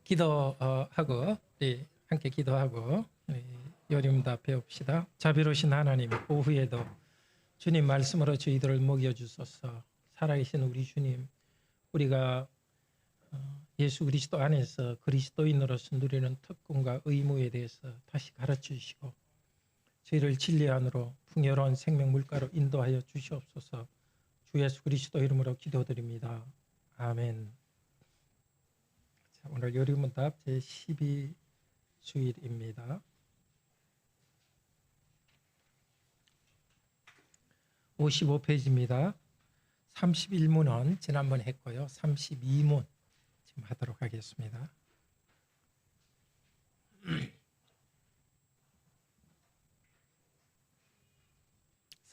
기도하고 우리 함께 기도하고 우리 요림답 배웁시다. 자비로우신 하나님, 오후에도 주님 말씀으로 저희들을 먹여주소서. 살아계신 우리 주님, 우리가 예수 그리스도 안에서 그리스도인으로서 누리는 특권과 의무에 대해서 다시 가르쳐 주시고 저희를 진리 안으로 풍요로운 생명 물가로 인도하여 주시옵소서. 주 예수 그리스도 이름으로 기도드립니다. 아멘. 자, 오늘 요리문답 제12주일입니다. 55페이지입니다. 31문은 지난번 했고요. 32문 지금 하도록 하겠습니다.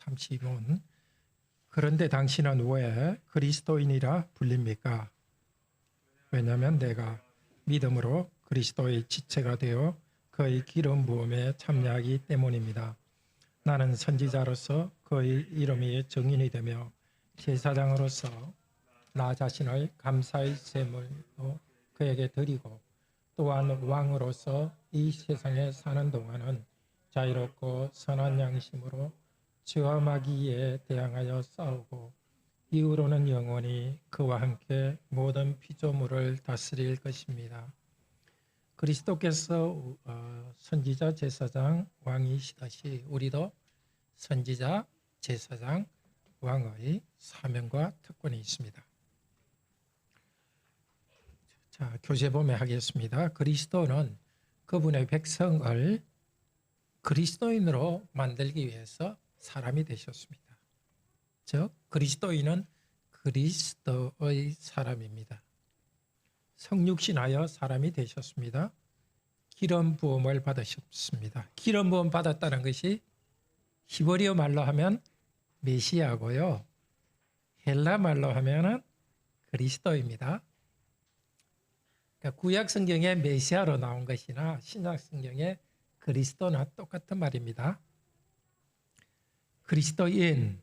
32문. 그런데 당신은 왜 그리스도인이라 불립니까? 왜냐하면 내가 믿음으로 그리스도의 지체가 되어 그의 기름 부음에 참여하기 때문입니다. 나는 선지자로서 그의 이름이 증인이 되며 제사장으로서 나 자신을 감사의 제물로 그에게 드리고 또한 왕으로서 이 세상에 사는 동안은 자유롭고 선한 양심으로 죄와 마귀에 대항하여 싸우고 이후로는 영원히 그와 함께 모든 피조물을 다스릴 것입니다. 그리스도께서 선지자, 제사장, 왕이시듯이 우리도 선지자, 제사장, 왕의 사명과 특권이 있습니다. 자, 교재범에 하겠습니다. 그리스도는 그분의 백성을 그리스도인으로 만들기 위해서 사람이 되셨습니다. 즉 그리스도인은 그리스도의 사람입니다. 성육신하여 사람이 되셨습니다. 기름 부음을 받으셨습니다. 기름 부음 받았다는 것이 히브리어 말로 하면 메시아고요. 헬라 말로 하면은 그리스도입니다. 그러니까 구약 성경에 메시아로 나온 것이나 신약 성경에 그리스도나 똑같은 말입니다. 그리스도인,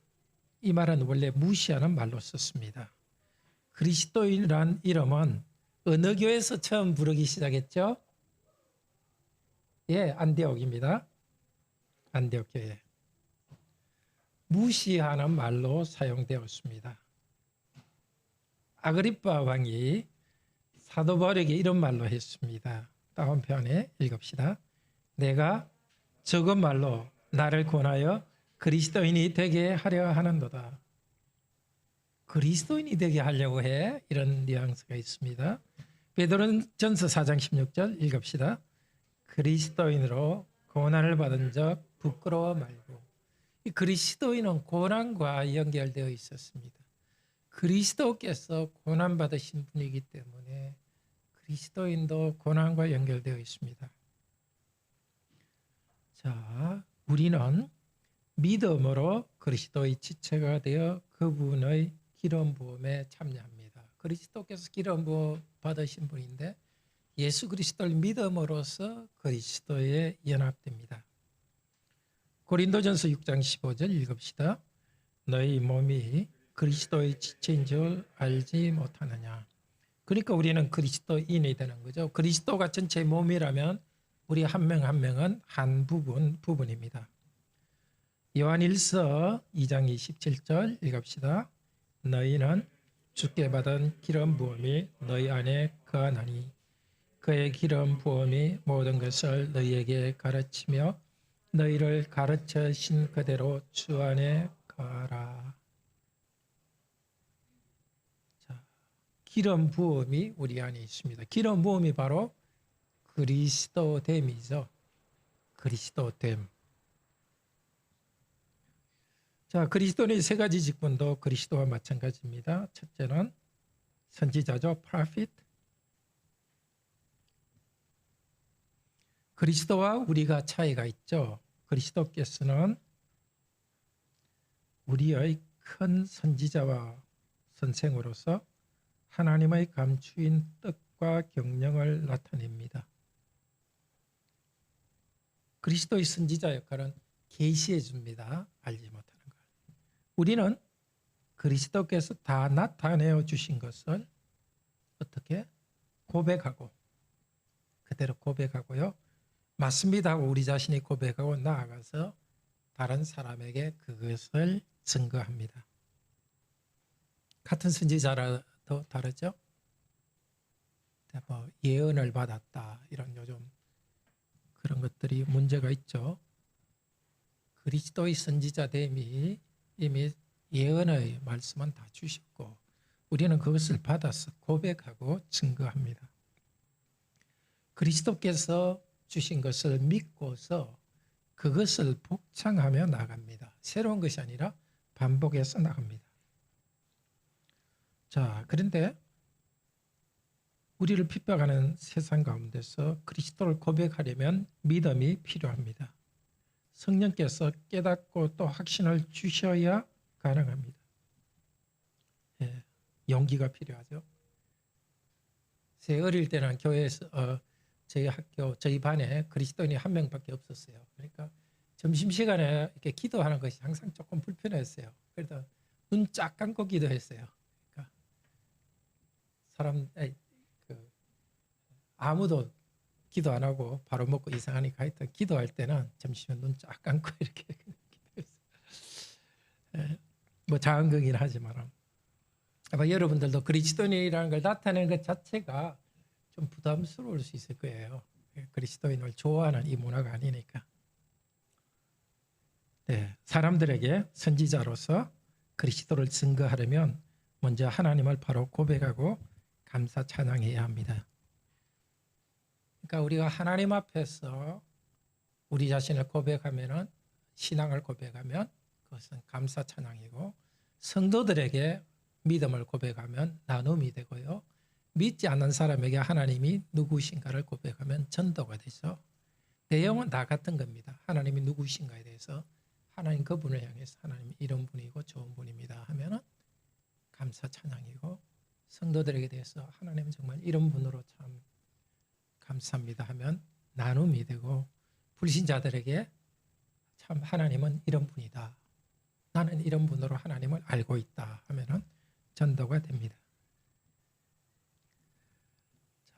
이 말은 원래 무시하는 말로 썼습니다. 그리스도인이란 이름은 어느 교회에서 처음 부르기 시작했죠? 예, 안디옥입니다. 안디옥 교회. 무시하는 말로 사용되었습니다. 아그리파 왕이 사도 바울에게 이런 말로 했습니다. 다음 편에 읽읍시다. 내가 적은 말로 나를 권하여 그리스도인이 되게 하려 하는도다. 그리스도인이 되게 하려고 해. 이런 뉘앙스가 있습니다. 베드로전서 4장 16절 읽읍시다. 그리스도인으로 고난을 받은 적 부끄러워 말고. 이 그리스도인은 고난과 연결되어 있었습니다. 그리스도께서 고난 받으신 분이기 때문에 그리스도인도 고난과 연결되어 있습니다. 자, 우리는 믿음으로 그리스도의 지체가 되어 그분의 기름 부음에 참여합니다. 그리스도께서 기름 부음 받으신 분인데 예수 그리스도를 믿음으로써 그리스도에 연합됩니다. 고린도전서 6장 15절 읽읍시다. 너희 몸이 그리스도의 지체인 줄 알지 못하느냐. 그러니까 우리는 그리스도인이 되는 거죠. 그리스도가 전체 몸이라면 우리 한 명 한 명은 한 부분입니다. 요한일서 2장 27절 읽읍시다. 너희는 주께 받은 기름 부음이 너희 안에 거하나니 그의 기름 부음이 모든 것을 너희에게 가르치며 너희를 가르쳐신 그대로 주 안에 거하라. 자, 기름 부음이 우리 안에 있습니다. 기름 부음이 바로 그리스도됨이죠. 그리스도됨. 자, 그리스도의 세 가지 직분도 그리스도와 마찬가지입니다. 첫째는 선지자죠. prophet. 그리스도와 우리가 차이가 있죠. 그리스도께서는 우리의 큰 선지자와 선생으로서 하나님의 감추인 뜻과 경영을 나타냅니다. 그리스도의 선지자 역할은 계시해 줍니다. 알지 못하는 걸. 우리는 그리스도께서 다 나타내어 주신 것을 어떻게 고백하고 그대로 고백하고요. 맞습니다 하고 우리 자신이 고백하고 나아가서 다른 사람에게 그것을 증거합니다. 같은 선지자라도 다르죠. 뭐 예언을 받았다 이런 요즘 그런 것들이 문제가 있죠. 그리스도의 선지자됨이 이미 예언의 말씀은 다 주셨고 우리는 그것을 받아서 고백하고 증거합니다. 그리스도께서 주신 것을 믿고서 그것을 복창하며 나갑니다. 새로운 것이 아니라 반복해서 나갑니다. 자, 그런데 우리를 핍박하는 세상 가운데서 그리스도를 고백하려면 믿음이 필요합니다. 성령께서 깨닫고 또 확신을 주셔야 가능합니다. 예, 용기가 필요하죠. 제 어릴 때는 교회에서 저희 학교, 저희 반에 그리스도인이 한 명밖에 없었어요. 그러니까 점심시간에 이렇게 기도하는 것이 항상 조금 불편했어요. 그래도 눈 쫙 감고 기도했어요. 그러니까 아무도 기도 안 하고 바로 먹고 이상하니까 하여튼 기도할 때는 점심에 눈 쫙 감고 이렇게 기도했어요. 뭐 작은 거긴 하지만 아마 여러분들도 그리스도인이라는 걸 나타내는 것 자체가 좀 부담스러울 수 있을 거예요. 그리스도인을 좋아하는 이 문화가 아니니까. 네, 사람들에게 선지자로서 그리스도를 증거하려면 먼저 하나님을 바로 고백하고 감사 찬양해야 합니다. 그러니까 우리가 하나님 앞에서 우리 자신을 고백하면은 신앙을 고백하면 그것은 감사 찬양이고 성도들에게 믿음을 고백하면 나눔이 되고요. 믿지 않는 사람에게 하나님이 누구신가를 고백하면 전도가 되죠. 내용은 다 같은 겁니다. 하나님이 누구신가에 대해서 하나님 그분을 향해서 하나님이 이런 분이고 좋은 분입니다 하면은 감사 찬양이고 성도들에게 대해서 하나님은 정말 이런 분으로 참 감사합니다 하면 나눔이 되고 불신자들에게 참 하나님은 이런 분이다. 나는 이런 분으로 하나님을 알고 있다 하면은 전도가 됩니다.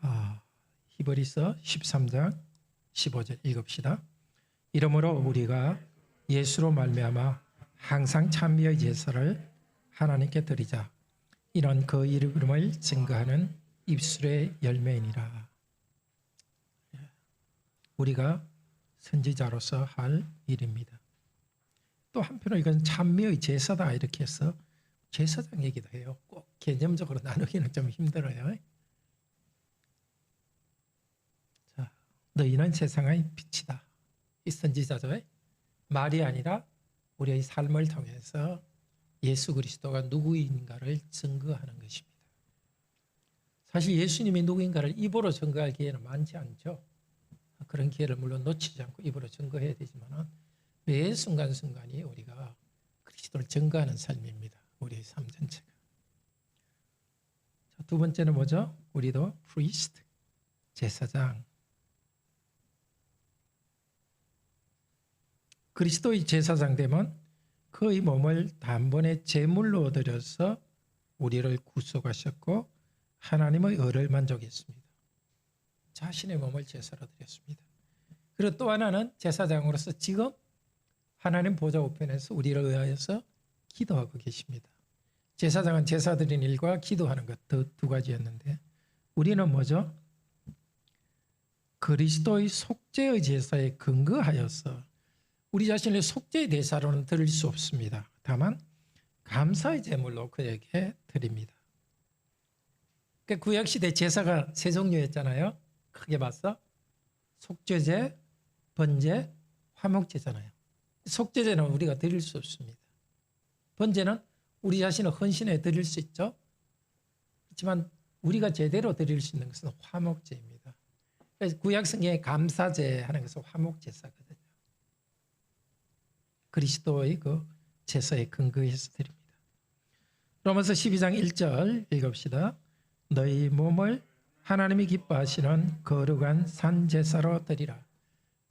자, 히브리서 13장 15절 읽읍시다. 이러므로 우리가 예수로 말미암아 항상 찬미의 제사를 하나님께 드리자. 이런 그 이름을 증거하는 입술의 열매이니라. 우리가 선지자로서 할 일입니다. 또 한편으로 이건 찬미의 제사다 이렇게 해서 제사장 얘기도 해요. 꼭 개념적으로 나누기는 좀 힘들어요. 자, 너희는 세상의 빛이다. 이 선지자죠. 말이 아니라 우리의 삶을 통해서 예수 그리스도가 누구인가를 증거하는 것입니다. 사실 예수님이 누구인가를 입으로 증거할 기회는 많지 않죠. 그런 기회를 물론 놓치지 않고 입으로 증거해야 되지만 매 순간순간이 우리가 그리스도를 증거하는 삶입니다. 우리의 삶 전체가. 자, 두 번째는 뭐죠? 우리도 priest, 제사장. 그리스도의 제사장 되면 그의 몸을 단번에 제물로 드려서 우리를 구속하셨고 하나님의 의를 만족했습니다. 자신의 몸을 제사로 드렸습니다. 그리고 또 하나는 제사장으로서 지금 하나님 보좌 우편에서 우리를 위하여서 기도하고 계십니다. 제사장은 제사 드리는 일과 기도하는 것 두 가지였는데 우리는 뭐죠? 그리스도의 속죄의 제사에 근거하여서 우리 자신의 속죄의 대사로는 드릴 수 없습니다. 다만 감사의 제물로 그에게 드립니다. 그러니까 구약시대 제사가 세 종류였잖아요. 크게 봤어? 속죄제, 번제, 화목제잖아요. 속죄제는 우리가 드릴 수 없습니다. 번제는 우리 자신을 헌신해 드릴 수 있죠. 그렇지만 우리가 제대로 드릴 수 있는 것은 화목제입니다. 그래서 구약 성경에 감사제 하는 것은 화목제사거든요. 그리스도의 그 제사에 근거해서 드립니다. 로마서 12장 1절 읽읍시다. 너희 몸을 하나님이 기뻐하시는 거룩한 산제사로 드리라.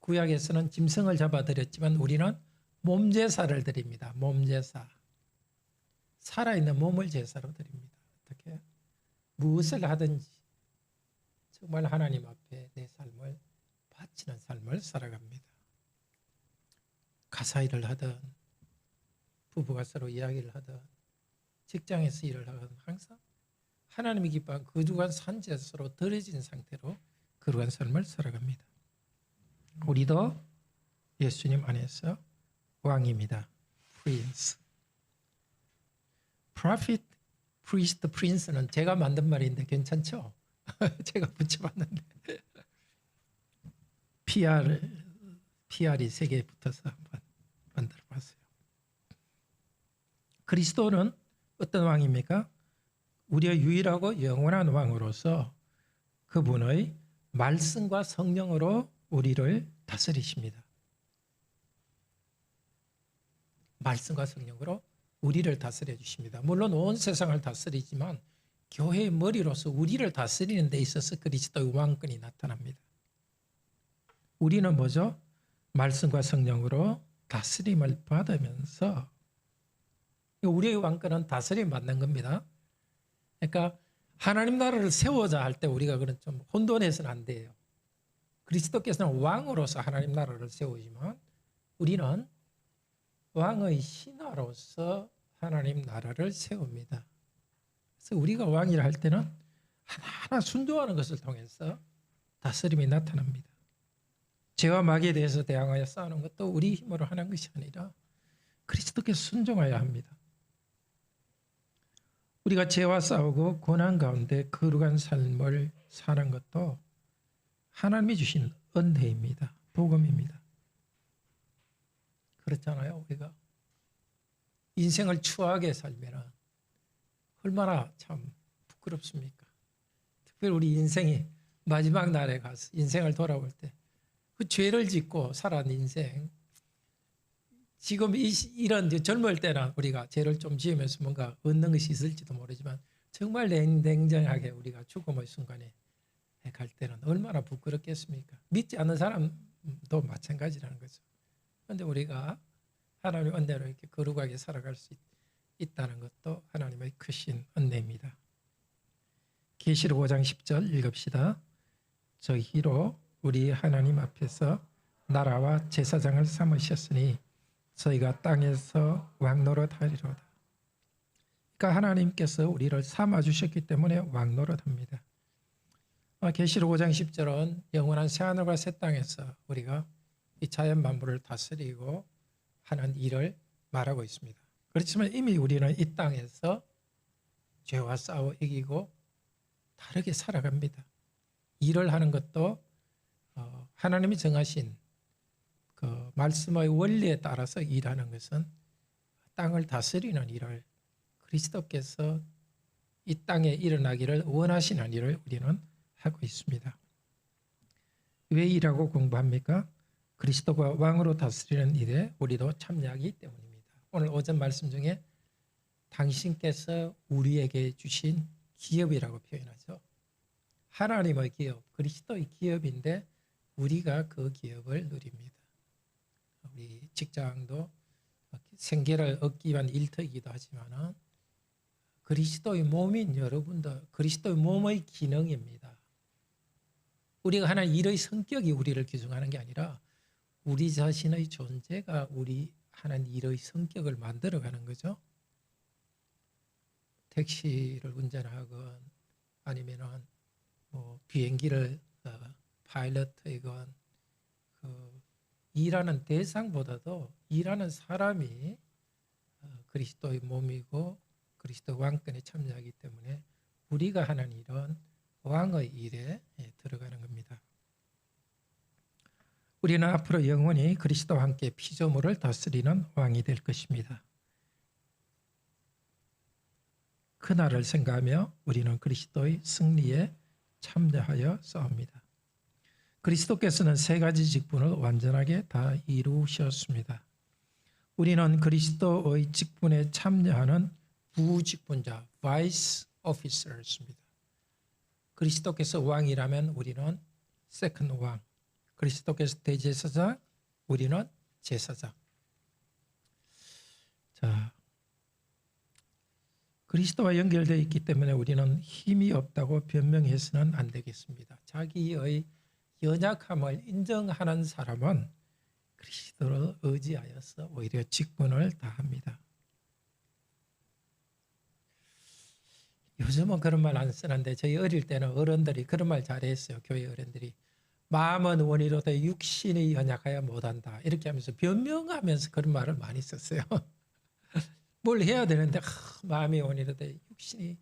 구약에서는 짐승을 잡아 드렸지만 우리는 몸제사를 드립니다. 몸제사. 살아있는 몸을 제사로 드립니다. 어떻게? 무엇을 하든지 정말 하나님 앞에 내 삶을 바치는 삶을 살아갑니다. 가사 일을 하든 부부가 서로 이야기를 하든 직장에서 일을 하든 항상 하나님이 기뻐한 거룩한 산지에서로 들어진 상태로 거룩한 삶을 살아갑니다. 우리도 예수님 안에서 왕입니다. Prince. Prophet, Priest, Prince는 제가 만든 말인데 괜찮죠? 제가 붙여봤는데 PR이 세 개 붙어서 한번 만들어봤어요. 그리스도는 어떤 왕입니까? 우리의 유일하고 영원한 왕으로서 그분의 말씀과 성령으로 우리를 다스리십니다. 말씀과 성령으로 우리를 다스려 주십니다. 물론 온 세상을 다스리지만 교회의 머리로서 우리를 다스리는 데 있어서 그리스도의 왕권이 나타납니다. 우리는 뭐죠? 말씀과 성령으로 다스림을 받으면서 우리의 왕권은 다스림 받는 겁니다. 그러니까 하나님 나라를 세우자 할 때 우리가 그런 좀 혼돈해서는 안 돼요. 그리스도께서는 왕으로서 하나님 나라를 세우지만 우리는 왕의 신하로서 하나님 나라를 세웁니다. 그래서 우리가 왕이라 할 때는 하나하나 순종하는 것을 통해서 다스림이 나타납니다. 죄와 마귀에 대해서 대항하여 싸우는 것도 우리 힘으로 하는 것이 아니라 그리스도께 순종하여야 합니다. 우리가 죄와 싸우고 고난 가운데 거룩한 삶을 사는 것도 하나님이 주신 은혜입니다. 복음입니다. 그렇잖아요. 우리가 인생을 추하게 살면 얼마나 참 부끄럽습니까? 특별히 우리 인생이 마지막 날에 가서 인생을 돌아볼 때 그 죄를 짓고 살아온 인생, 지금 이런 젊을 때나 우리가 죄를 좀 지으면서 뭔가 얻는 것이 있을지도 모르지만 정말 냉정하게 우리가 죽음의 순간에 갈 때는 얼마나 부끄럽겠습니까? 믿지 않는 사람도 마찬가지라는 거죠. 그런데 우리가 하나님의 은혜로 이렇게 거룩하게 살아갈 수 있다는 것도 하나님의 크신 은혜입니다. 계시록 5장 10절 읽읍시다. 저희로 우리 하나님 앞에서 나라와 제사장을 삼으셨으니 저희가 땅에서 왕노릇하리로다. 그러니까 하나님께서 우리를 삼아주셨기 때문에 왕노릇합니다. 계시록 5장 10절은 영원한 새하늘과 새 땅에서 우리가 이 자연 만물을 다스리고 하는 일을 말하고 있습니다. 그렇지만 이미 우리는 이 땅에서 죄와 싸워 이기고 다르게 살아갑니다. 일을 하는 것도 하나님이 정하신 그 말씀의 원리에 따라서 일하는 것은 땅을 다스리는 일을 그리스도께서 이 땅에 일어나기를 원하시는 일을 우리는 하고 있습니다. 왜 일하고 공부합니까? 그리스도가 왕으로 다스리는 일에 우리도 참여하기 때문입니다. 오늘 오전 말씀 중에 당신께서 우리에게 주신 기업이라고 표현하죠. 하나님의 기업, 그리스도의 기업인데 우리가 그 기업을 누립니다. 우리 직장도 생계를 얻기 위한 일터이기도 하지만 그리스도의 몸인 여러분도 그리스도의 몸의 기능입니다. 우리가 하는 일의 성격이 우리를 규정하는 게 아니라 우리 자신의 존재가 우리 하는 일의 성격을 만들어가는 거죠. 택시를 운전하건 아니면은 비행기를 파일럿이건 일하는 대상보다도 일하는 사람이 그리스도의 몸이고 그리스도 왕권에 참여하기 때문에 우리가 하는 일은 왕의 일에 들어가는 겁니다. 우리는 앞으로 영원히 그리스도와 함께 피조물을 다스리는 왕이 될 것입니다. 그날을 생각하며 우리는 그리스도의 승리에 참여하여 싸웁니다. 그리스도께서는 세 가지 직분을 완전하게 다 이루셨습니다. 우리는 그리스도의 직분에 참여하는 부직분자, vice officers입니다. 그리스도께서 왕이라면 우리는 second 왕, 그리스도께서 대제사장, 우리는 제사장. 자, 그리스도와 연결되어 있기 때문에 우리는 힘이 없다고 변명해서는 안 되겠습니다. 자기의 연약함을 인정하는 사람은 그리스도를 의지하여서 오히려 직분을 다합니다. 요즘은 그런 말 안 쓰는데 저희 어릴 때는 어른들이 그런 말 잘했어요. 교회 어른들이. 마음은 원이로되 육신이 연약하여 못한다. 이렇게 하면서 변명하면서 그런 말을 많이 썼어요. 뭘 해야 되는데 마음이 원이로되 육신이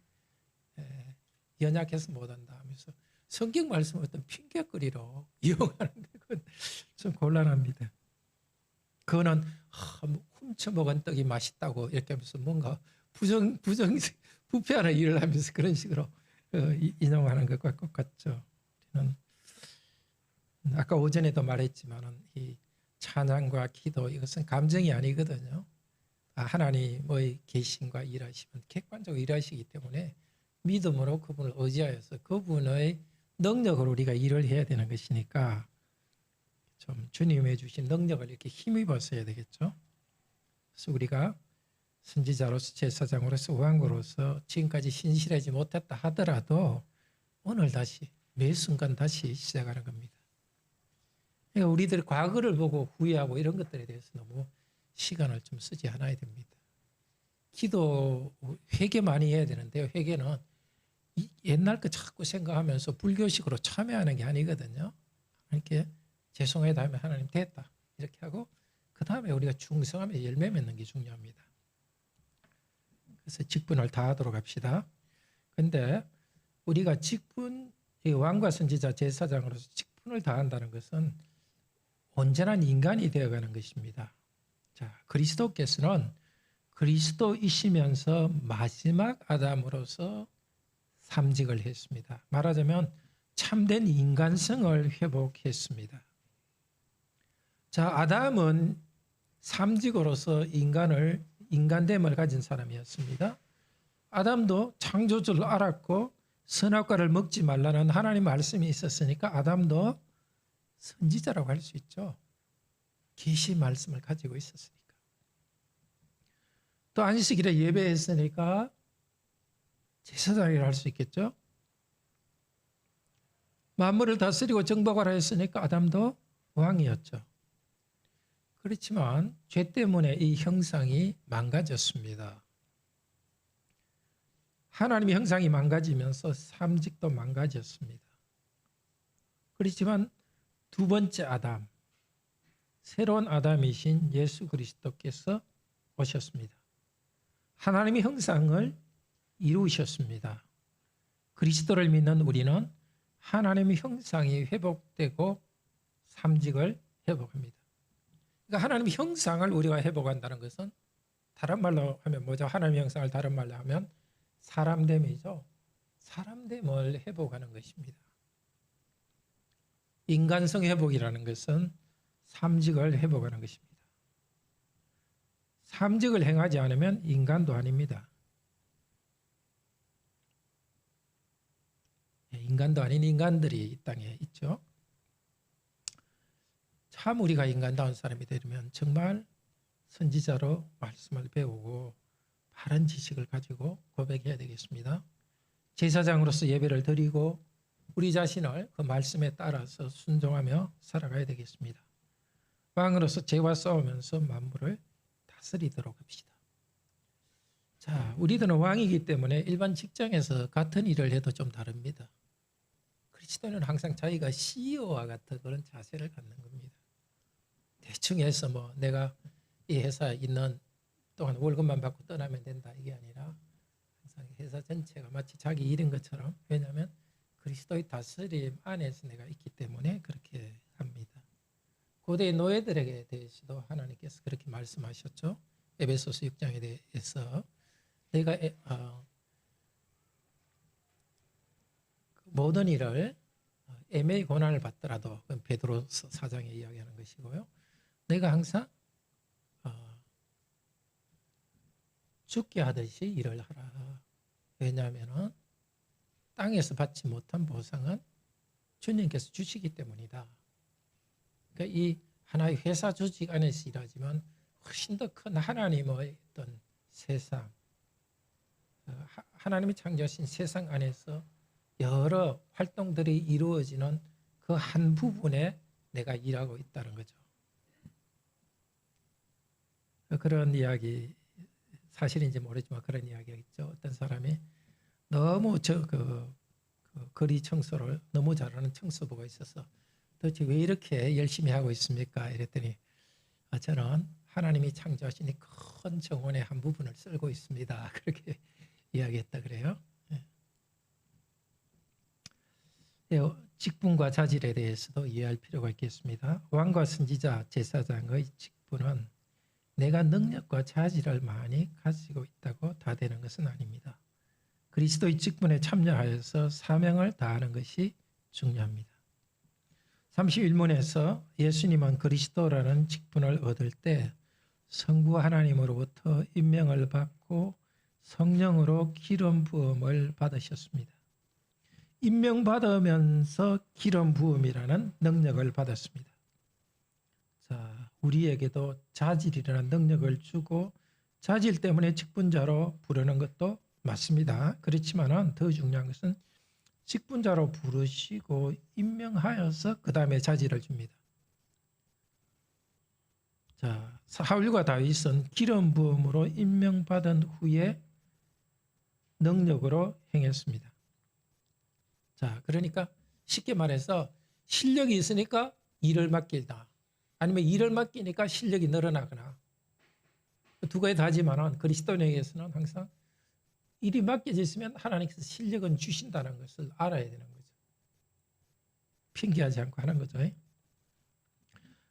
연약해서 못한다 하면서 성경 말씀을 어떤 핑계거리로 이용하는데 그건 좀 곤란합니다. 그거는 훔쳐먹은 떡이 맛있다고 이렇게 하면서 뭔가 부패하는 일을 하면서 그런 식으로 인용하는 것과 똑같죠. 우리는 아까 오전에도 말했지만은 이 찬양과 기도 이것은 감정이 아니거든요. 하나님의 계심과 일하시면 객관적으로 일하시기 때문에 믿음으로 그분을 의지하여서 그분의 능력으로 우리가 일을 해야 되는 것이니까 좀 주님의 주신 능력을 이렇게 힘입어서 해야 되겠죠. 그래서 우리가 선지자로서 제사장으로서 왕으로서 지금까지 신실하지 못했다 하더라도 오늘 다시 매 순간 다시 시작하는 겁니다. 그러니까 우리들이 과거를 보고 후회하고 이런 것들에 대해서 너무 시간을 좀 쓰지 않아야 됩니다. 기도 회개 많이 해야 되는데요. 회개는 옛날 거 자꾸 생각하면서 불교식으로 참여하는 게 아니거든요. 이렇게 죄송하다 하면 하나님 됐다 이렇게 하고 그 다음에 우리가 충성하며 열매 맺는 게 중요합니다. 그래서 직분을 다하도록 합시다. 그런데 우리가 직분, 왕과 선지자 제사장으로서 직분을 다한다는 것은 온전한 인간이 되어가는 것입니다. 자, 그리스도께서는 그리스도이시면서 마지막 아담으로서 삼직을 했습니다. 말하자면 참된 인간성을 회복했습니다. 자, 아담은 삼직으로서 인간됨을 가진 사람이었습니다. 아담도 창조주를 알았고 선악과를 먹지 말라는 하나님 말씀이 있었으니까 아담도 선지자라고 할 수 있죠. 계시 말씀을 가지고 있었으니까. 또 안식일에 예배했으니까 제사장이라 할 수 있겠죠. 만물을 다스리고 정복하라 했으니까 아담도 왕이었죠. 그렇지만 죄 때문에 이 형상이 망가졌습니다. 하나님의 형상이 망가지면서 삼직도 망가졌습니다. 그렇지만 두 번째 아담, 새로운 아담이신 예수 그리스도께서 오셨습니다. 하나님의 형상을 이루셨습니다. 그리스도를 믿는 우리는 하나님의 형상이 회복되고 삼직을 회복합니다. 그러니까 하나님의 형상을 우리가 회복한다는 것은 다른 말로 하면 뭐죠? 하나님의 형상을 다른 말로 하면 사람됨이죠. 사람됨을 회복하는 것입니다. 인간성 회복이라는 것은 삼직을 회복하는 것입니다. 삼직을 행하지 않으면 인간도 아닙니다. 인간도 아닌 인간들이 이 땅에 있죠. 참 우리가 인간다운 사람이 되려면 정말 선지자로 말씀을 배우고 바른 지식을 가지고 고백해야 되겠습니다. 제사장으로서 예배를 드리고 우리 자신을 그 말씀에 따라서 순종하며 살아가야 되겠습니다. 왕으로서 죄와 싸우면서 만물을 다스리도록 합시다. 자, 우리들은 왕이기 때문에 일반 직장에서 같은 일을 해도 좀 다릅니다. 그리스도는 항상 자기가 CEO와 같은 그런 자세를 갖는 겁니다. 대충 해서 뭐 내가 이 회사에 있는 동안 월급만 받고 떠나면 된다 이게 아니라 항상 회사 전체가 마치 자기 일인 것처럼, 왜냐하면 그리스도의 다스림 안에서 내가 있기 때문에 그렇게 합니다. 고대 노예들에게 대해서도 하나님께서 그렇게 말씀하셨죠. 에베소서 6장에 대해서 내가 모든 일을 애매히 고난을 받더라도, 베드로서 4장에 이야기하는 것이고요. 내가 항상 죽게 하듯이 일을 하라. 왜냐하면 땅에서 받지 못한 보상은 주님께서 주시기 때문이다. 그러니까 이 하나의 회사 조직 안에서 일하지만 훨씬 더 큰 하나님의 어떤 세상, 하나님이 창조하신 세상 안에서 여러 활동들이 이루어지는 그 한 부분에 내가 일하고 있다는 거죠. 그런 이야기, 사실인지 모르지만 그런 이야기가 있죠. 어떤 사람이 너무 거리 청소를 너무 잘하는 청소부가 있어서 도대체 왜 이렇게 열심히 하고 있습니까? 이랬더니 저는 하나님이 창조하신 이 큰 정원의 한 부분을 쓸고 있습니다. 그렇게 이야기했다 그래요. 직분과 자질에 대해서도 이해할 필요가 있겠습니다. 왕과 선지자, 제사장의 직분은 내가 능력과 자질을 많이 가지고 있다고 다 되는 것은 아닙니다. 그리스도의 직분에 참여하여서 사명을 다하는 것이 중요합니다. 31문에서 예수님은 그리스도라는 직분을 얻을 때 성부 하나님으로부터 임명을 받고 성령으로 기름 부음을 받으셨습니다. 임명받으면서 기름 부음이라는 능력을 받았습니다. 자, 우리에게도 자질이라는 능력을 주고 자질 때문에 직분자로 부르는 것도 맞습니다. 그렇지만 더 중요한 것은 직분자로 부르시고 임명하여서 그 다음에 자질을 줍니다. 자, 사울과 다윗은 기름 부음으로 임명받은 후에 능력으로 행했습니다. 자, 그러니까 쉽게 말해서 실력이 있으니까 일을 맡길다. 아니면 일을 맡기니까 실력이 늘어나거나. 두 가지 다지만은 그리스도인에게서는 항상 일이 맡겨져 있으면 하나님께서 실력은 주신다는 것을 알아야 되는 거죠. 핑계하지 않고 하는 거죠.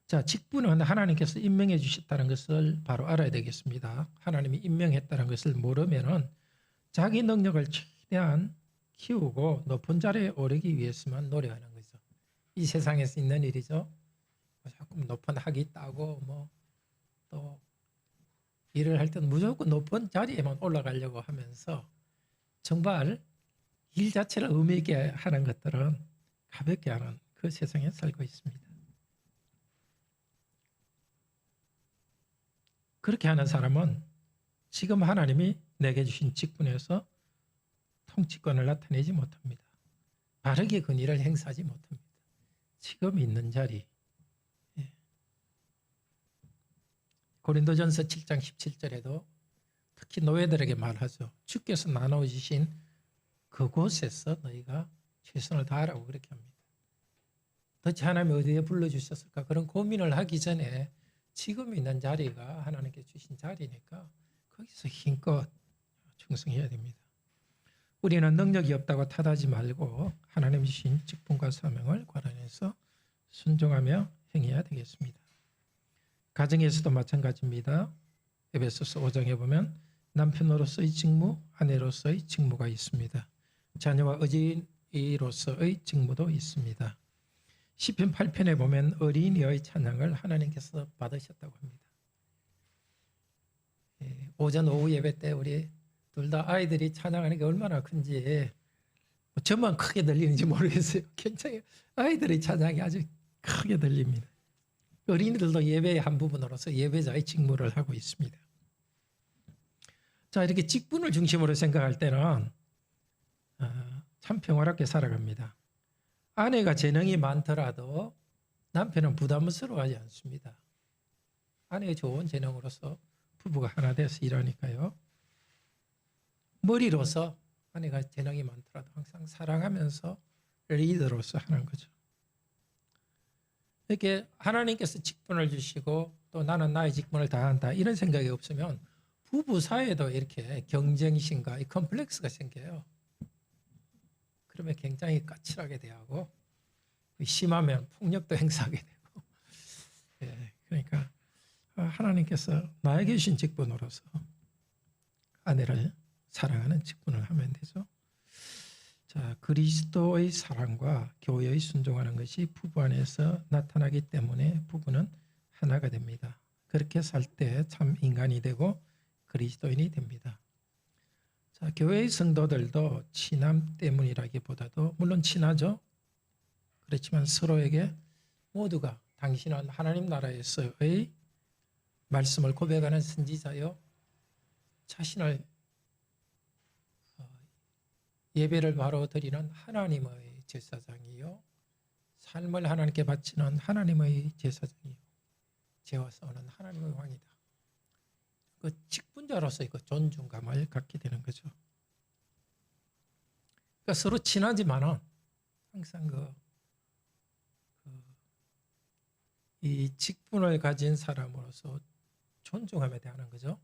자, 직분은 하나님께서 임명해 주셨다는 것을 바로 알아야 되겠습니다. 하나님이 임명했다는 것을 모르면은 자기 능력을 최대한 키우고 높은 자리에 오르기 위해서만 노력하는 거죠. 이 세상에서 있는 일이죠. 자꾸 높은 학위 따고 또 일을 할 때는 무조건 높은 자리에만 올라가려고 하면서 정말 일 자체를 의미 있게 하는 것들은 가볍게 하는 그 세상에 살고 있습니다. 그렇게 하는 사람은 지금 하나님이 내게 주신 직분에서 통치권을 나타내지 못합니다. 바르게 그 일을 행사하지 못합니다. 지금 있는 자리. 고린도전서 7장 17절에도 특히 노예들에게 말하죠. 주께서 나눠주신 그곳에서 너희가 최선을 다하라고 그렇게 합니다. 도대체 하나님이 어디에 불러주셨을까? 그런 고민을 하기 전에 지금 있는 자리가 하나님께 주신 자리니까 거기서 힘껏 충성해야 됩니다. 우리는 능력이 없다고 탓하지 말고 하나님 주신 직분과 사명을 관련해서 순종하며 행해야 되겠습니다. 가정에서도 마찬가지입니다. 에베소서 5장에 보면 남편으로서의 직무, 아내로서의 직무가 있습니다. 자녀와 어린이로서의 직무도 있습니다. 시편 8편에 보면 어린이의 찬양을 하나님께서 받으셨다고 합니다. 오전 오후 예배 때 우리 둘 다 아이들이 찬양하는 게 얼마나 큰지 저만 크게 들리는지 모르겠어요. 굉장히 아이들의 찬양이 아주 크게 들립니다. 어린이들도 예배의 한 부분으로서 예배자의 직무를 하고 있습니다. 자, 이렇게 직분을 중심으로 생각할 때는 참 평화롭게 살아갑니다. 아내가 재능이 많더라도 남편은 부담스러워하지 않습니다. 아내의 좋은 재능으로서 부부가 하나 돼서 일하니까요. 머리로서 아내가 재능이 많더라도 항상 사랑하면서 리더로서 하는 거죠. 이렇게 하나님께서 직분을 주시고 또 나는 나의 직분을 다한다 이런 생각이 없으면 부부 사이에도 이렇게 경쟁심과 이 컴플렉스가 생겨요. 그러면 굉장히 까칠하게 대하고 심하면 폭력도 행사하게 되고 그러니까 하나님께서 나에게 주신 직분으로서 아내를 사랑하는 직분을 하면 되죠. 자, 그리스도의 사랑과 교회의 순종하는 것이 부부 안에서 나타나기 때문에 부부는 하나가 됩니다. 그렇게 살 때 참 인간이 되고 그리스도인이 됩니다. 자, 교회의 성도들도 친함 때문이라기보다도 물론 친하죠. 그렇지만 서로에게 모두가 당신은 하나님 나라에서의 말씀을 고백하는 선지자요, 자신을 예배를 바로 드리는 하나님의 제사장이요, 삶을 하나님께 바치는 하나님의 제사장이요, 죄와 싸우는 하나님의 왕이다. 그 직분자로서의 그 존중감을 갖게 되는 거죠. 그러니까 서로 친하지만은 항상 이 직분을 가진 사람으로서 존중함에 대한 거죠.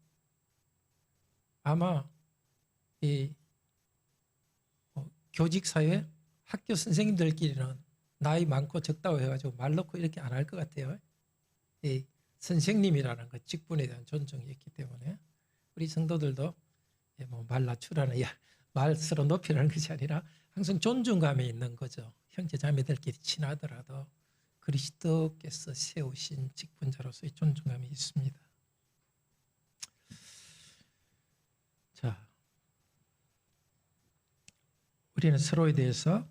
아마 이 교직 사회, 학교 선생님들끼리는 나이 많고 적다고 해가지고 말 놓고 이렇게 안 할 것 같아요. 이 선생님이라는 그 직분에 대한 존중이 있기 때문에 우리 성도들도 말 낮추라는 말 서로 높이라는 것이 아니라 항상 존중감이 있는 거죠. 형제 자매들끼리 친하더라도 그리스도께서 세우신 직분자로서의 존중감이 있습니다. 자, 우리는 서로에 대해서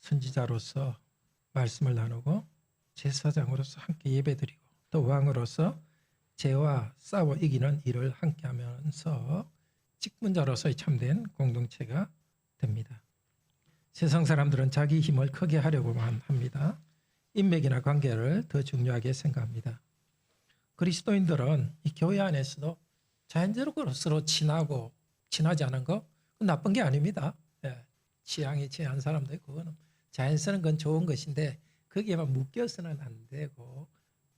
선지자로서 말씀을 나누고 제사장으로서 함께 예배드리고 또 왕으로서 죄와 싸워 이기는 일을 함께하면서 직분자로서의 참된 공동체가 됩니다. 세상 사람들은 자기 힘을 크게 하려고만 합니다. 인맥이나 관계를 더 중요하게 생각합니다. 그리스도인들은 이 교회 안에서도 자연적으로 서로 친하고 친하지 않은 거 그건 나쁜 게 아닙니다. 취향이 취한 사람도 있고 그거는 자연스러운 건 좋은 것인데 거기에만 묶여서는 안 되고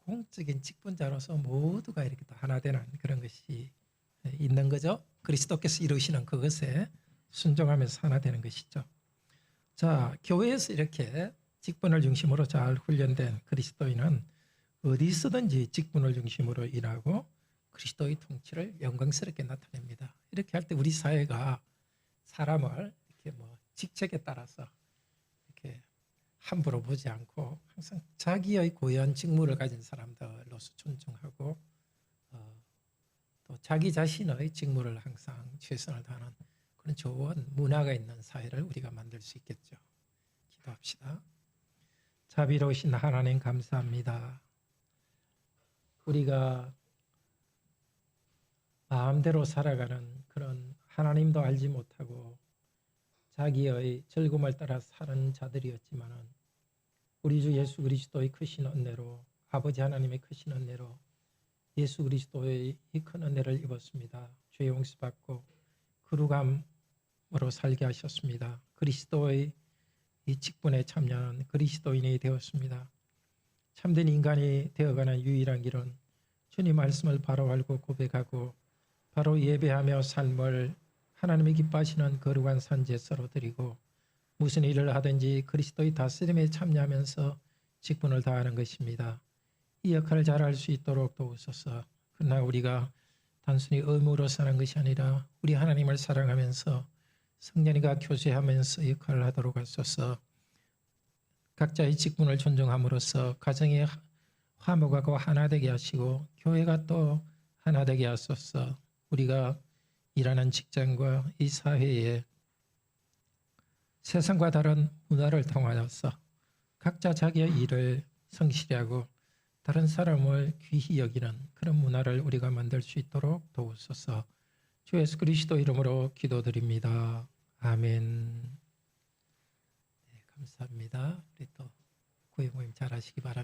공적인 직분자로서 모두가 이렇게 또 하나 되는 그런 것이 있는 거죠. 그리스도께서 이루시는 그것에 순종하면서 하나 되는 것이죠. 자, 교회에서 이렇게 직분을 중심으로 잘 훈련된 그리스도인은 어디서든지 직분을 중심으로 일하고 그리스도의 통치를 영광스럽게 나타냅니다. 이렇게 할 때 우리 사회가 사람을 이렇게 직책에 따라서 이렇게 함부로 보지 않고 항상 자기의 고유한 직무를 가진 사람들로서 존중하고 또 자기 자신의 직무를 항상 최선을 다하는 그런 좋은 문화가 있는 사회를 우리가 만들 수 있겠죠. 기도합시다. 자비로우신 하나님 감사합니다. 우리가 마음대로 살아가는 그런 하나님도 알지 못하고 자기의 즐거움을 따라 사는 자들이었지만은 우리 주 예수 그리스도의 크신 은혜로 아버지 하나님의 크신 은혜로 예수 그리스도의 이 큰 은혜를 입었습니다. 죄 용서받고 거룩함으로 살게 하셨습니다. 그리스도의 이 직분에 참여하는 그리스도인이 되었습니다. 참된 인간이 되어가는 유일한 길은 주님 말씀을 바로 알고 고백하고 바로 예배하며 삶을 하나님이 기뻐하시는 거룩한 산제사로 드리고 무슨 일을 하든지 그리스도의 다스림에 참여하면서 직분을 다하는 것입니다. 이 역할을 잘할 수 있도록 도우소서. 그러나 우리가 단순히 의무로 사는 것이 아니라 우리 하나님을 사랑하면서 성년이가 교제하면서 역할을 하도록 하소서. 각자의 직분을 존중함으로써 가정의 화목하고 하나 되게 하시고 교회가 또 하나 되게 하소서. 우리가 일하는 직장과 이 사회에 세상과 다른 문화를 통하여서 각자 자기의 일을 성실히 하고 다른 사람을 귀히 여기는 그런 문화를 우리가 만들 수 있도록 도우소서. 주 예수 그리스도 이름으로 기도드립니다. 아멘. 네, 감사합니다. 우리 또 구회 모임 잘 하시기 바랍니다.